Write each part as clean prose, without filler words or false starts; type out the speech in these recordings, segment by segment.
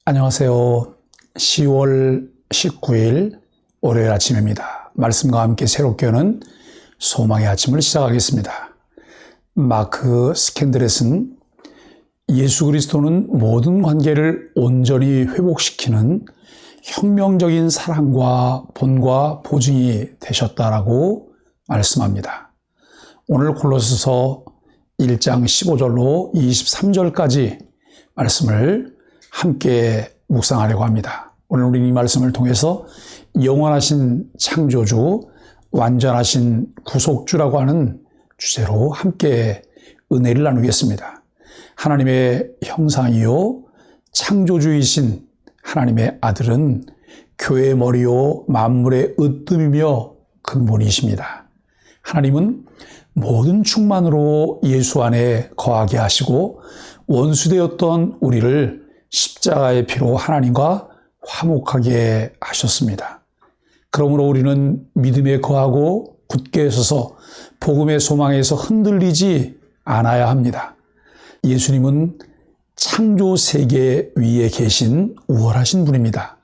안녕하세요. 10월 19일 월요일 아침입니다. 말씀과 함께 새롭게 여는 소망의 아침을 시작하겠습니다. 마크 스캔들렛은 예수 그리스도는 모든 관계를 온전히 회복시키는 혁명적인 사랑과 본과 보증이 되셨다라고 말씀합니다. 오늘 골로새서 1장 15절로 23절까지 말씀을 함께 묵상하려고 합니다. 오늘 우리는 이 말씀을 통해서 영원하신 창조주, 완전하신 구속주라고 하는 주제로 함께 은혜를 나누겠습니다. 하나님의 형상이요 창조주이신 하나님의 아들은 교회의 머리요 만물의 으뜸이며 근본이십니다. 하나님은 모든 충만으로 예수 안에 거하게 하시고 원수되었던 우리를 십자가의 피로 하나님과 화목하게 하셨습니다. 그러므로 우리는 믿음에 거하고 굳게 서서 복음의 소망에서 흔들리지 않아야 합니다. 예수님은 창조 세계 위에 계신 우월하신 분입니다.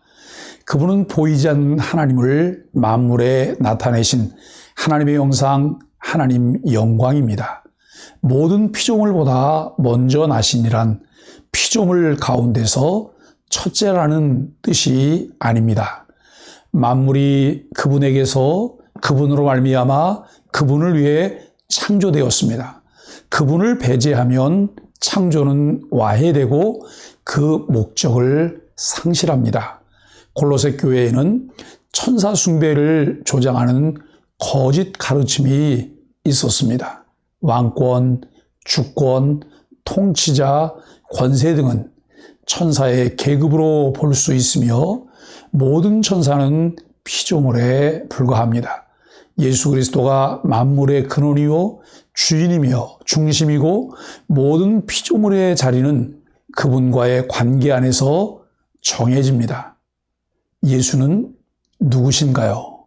그분은 보이지 않는 하나님을 만물에 나타내신 하나님의 형상, 하나님 영광입니다. 모든 피조물보다 먼저 나시니란 피조물 가운데서 첫째라는 뜻이 아닙니다. 만물이 그분에게서 그분으로 말미암아 그분을 위해 창조되었습니다. 그분을 배제하면 창조는 와해되고 그 목적을 상실합니다. 골로새 교회에는 천사 숭배를 조장하는 거짓 가르침이 있었습니다. 왕권, 주권, 통치자, 권세 등은 천사의 계급으로 볼 수 있으며 모든 천사는 피조물에 불과합니다. 예수 그리스도가 만물의 근원이요 주인이며 중심이고 모든 피조물의 자리는 그분과의 관계 안에서 정해집니다. 예수는 누구신가요?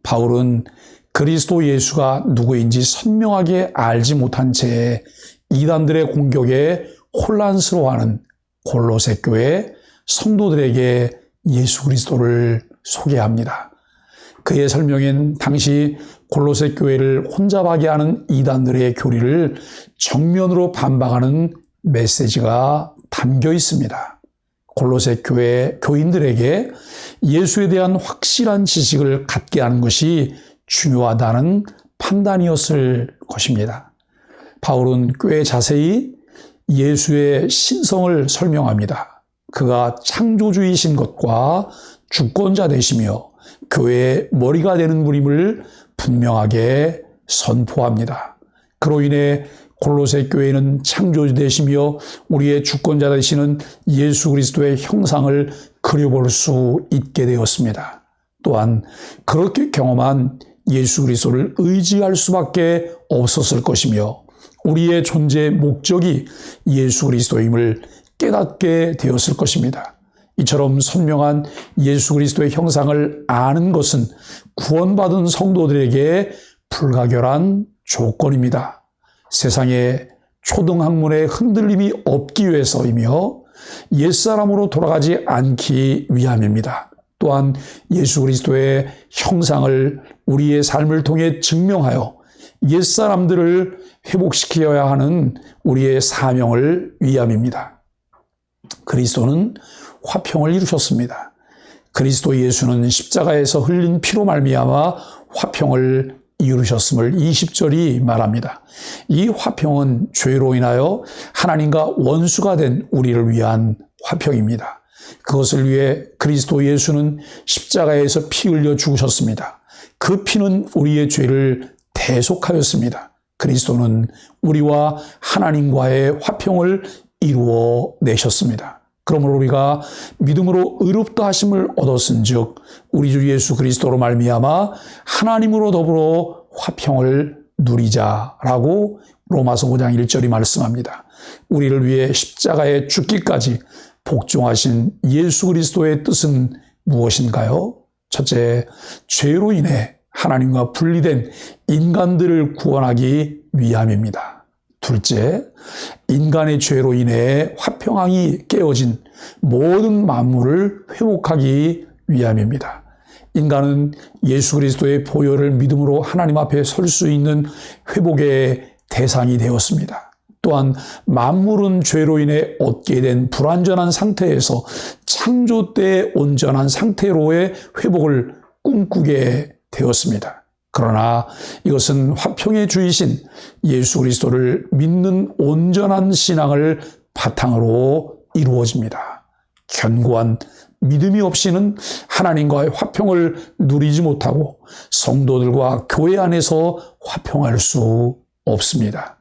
바울은 그리스도 예수가 누구인지 선명하게 알지 못한 채 이단들의 공격에 혼란스러워하는 골로새 교회 성도들에게 예수 그리스도를 소개합니다. 그의 설명엔 당시 골로새 교회를 혼잡하게 하는 이단들의 교리를 정면으로 반박하는 메시지가 담겨 있습니다. 골로새 교회 교인들에게 예수에 대한 확실한 지식을 갖게 하는 것이 중요하다는 판단이었을 것입니다. 바울은 꽤 자세히 예수의 신성을 설명합니다. 그가 창조주이신 것과 주권자 되시며 교회의 머리가 되는 분임을 분명하게 선포합니다. 그로 인해 골로새 교회는 창조주 되시며 우리의 주권자 되시는 예수 그리스도의 형상을 그려볼 수 있게 되었습니다. 또한 그렇게 경험한 예수 그리스도를 의지할 수밖에 없었을 것이며 우리의 존재의 목적이 예수 그리스도임을 깨닫게 되었을 것입니다. 이처럼 선명한 예수 그리스도의 형상을 아는 것은 구원받은 성도들에게 불가결한 조건입니다. 세상에 초등학문의 흔들림이 없기 위해서이며 옛사람으로 돌아가지 않기 위함입니다. 또한 예수 그리스도의 형상을 우리의 삶을 통해 증명하여 옛사람들을 회복시켜야 하는 우리의 사명을 위함입니다. 그리스도는 화평을 이루셨습니다. 그리스도 예수는 십자가에서 흘린 피로 말미암아 화평을 이루셨음을 20절이 말합니다. 이 화평은 죄로 인하여 하나님과 원수가 된 우리를 위한 화평입니다. 그것을 위해 그리스도 예수는 십자가에서 피 흘려 죽으셨습니다. 그 피는 우리의 죄를 대속하였습니다. 그리스도는 우리와 하나님과의 화평을 이루어 내셨습니다. 그러므로 우리가 믿음으로 의롭다 하심을 얻었은즉 우리 주 예수 그리스도로 말미암아 하나님으로 더불어 화평을 누리자라고 로마서 5장 1절이 말씀합니다. 우리를 위해 십자가에 죽기까지 복종하신 예수 그리스도의 뜻은 무엇인가요? 첫째, 죄로 인해 하나님과 분리된 인간들을 구원하기 위함입니다. 둘째, 인간의 죄로 인해 화평함이 깨어진 모든 만물을 회복하기 위함입니다. 인간은 예수 그리스도의 보혈을 믿음으로 하나님 앞에 설 수 있는 회복의 대상이 되었습니다. 또한 만물은 죄로 인해 얻게 된 불완전한 상태에서 창조 때의 온전한 상태로의 회복을 꿈꾸게 되었습니다. 그러나 이것은 화평의 주이신 예수 그리스도를 믿는 온전한 신앙을 바탕으로 이루어집니다. 견고한 믿음이 없이는 하나님과의 화평을 누리지 못하고 성도들과 교회 안에서 화평할 수 없습니다.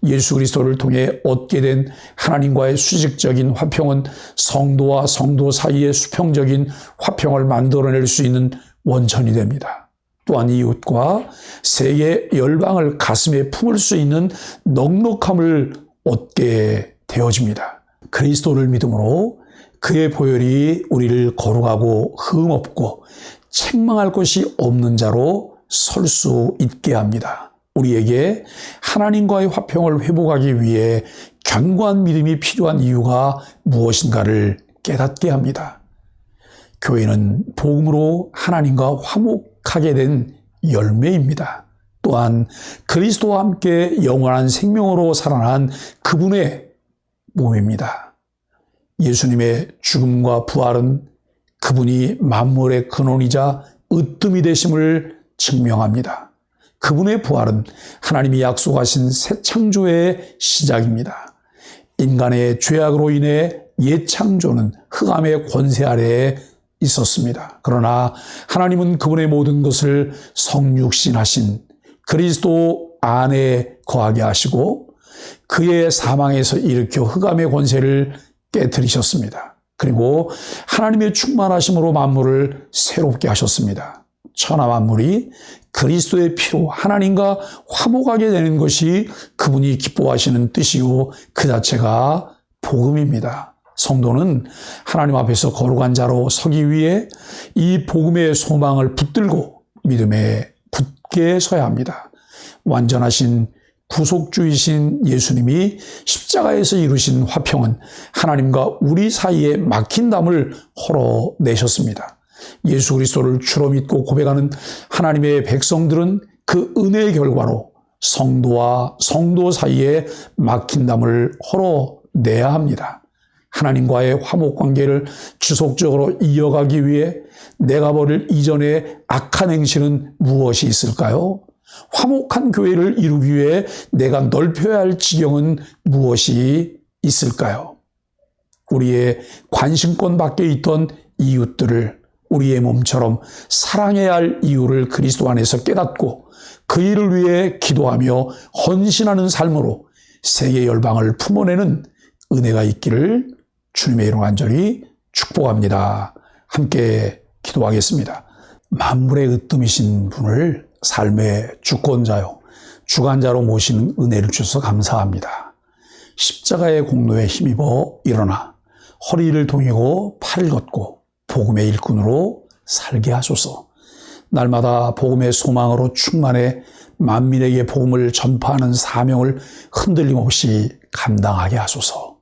예수 그리스도를 통해 얻게 된 하나님과의 수직적인 화평은 성도와 성도 사이의 수평적인 화평을 만들어낼 수 있는 원천이 됩니다. 또한 이웃과 세계 열방을 가슴에 품을 수 있는 넉넉함을 얻게 되어집니다. 그리스도를 믿음으로 그의 보혈이 우리를 거룩하고 흠없고 책망할 것이 없는 자로 설 수 있게 합니다. 우리에게 하나님과의 화평을 회복하기 위해 견고한 믿음이 필요한 이유가 무엇인가를 깨닫게 합니다. 교회는 복음으로 하나님과 화목하게 된 열매입니다. 또한 그리스도와 함께 영원한 생명으로 살아난 그분의 몸입니다. 예수님의 죽음과 부활은 그분이 만물의 근원이자 으뜸이 되심을 증명합니다. 그분의 부활은 하나님이 약속하신 새 창조의 시작입니다. 인간의 죄악으로 인해 옛 창조는 흑암의 권세 아래에 있었습니다. 그러나 하나님은 그분의 모든 것을 성육신하신 그리스도 안에 거하게 하시고 그의 사망에서 일으켜 흑암의 권세를 깨뜨리셨습니다. 그리고 하나님의 충만하심으로 만물을 새롭게 하셨습니다. 천하 만물이 그리스도의 피로 하나님과 화목하게 되는 것이 그분이 기뻐하시는 뜻이요 그 자체가 복음입니다. 성도는 하나님 앞에서 거룩한 자로 서기 위해 이 복음의 소망을 붙들고 믿음에 굳게 서야 합니다. 완전하신 구속주이신 예수님이 십자가에서 이루신 화평은 하나님과 우리 사이에 막힌 담을 헐어내셨습니다. 예수 그리스도를 주로 믿고 고백하는 하나님의 백성들은 그 은혜의 결과로 성도와 성도 사이에 막힌 담을 헐어내야 합니다. 하나님과의 화목 관계를 지속적으로 이어가기 위해 내가 버릴 이전의 악한 행실은 무엇이 있을까요? 화목한 교회를 이루기 위해 내가 넓혀야 할 지경은 무엇이 있을까요? 우리의 관심권 밖에 있던 이웃들을 우리의 몸처럼 사랑해야 할 이유를 그리스도 안에서 깨닫고 그 일을 위해 기도하며 헌신하는 삶으로 세계 열방을 품어내는 은혜가 있기를 주님의 이름 간절히 축복합니다. 함께 기도하겠습니다. 만물의 으뜸이신 분을 삶의 주권자요, 주관자로 모시는 은혜를 주셔서 감사합니다. 십자가의 공로에 힘입어 일어나 허리를 동이고 팔을 걷고 복음의 일꾼으로 살게 하소서. 날마다 복음의 소망으로 충만해 만민에게 복음을 전파하는 사명을 흔들림 없이 감당하게 하소서.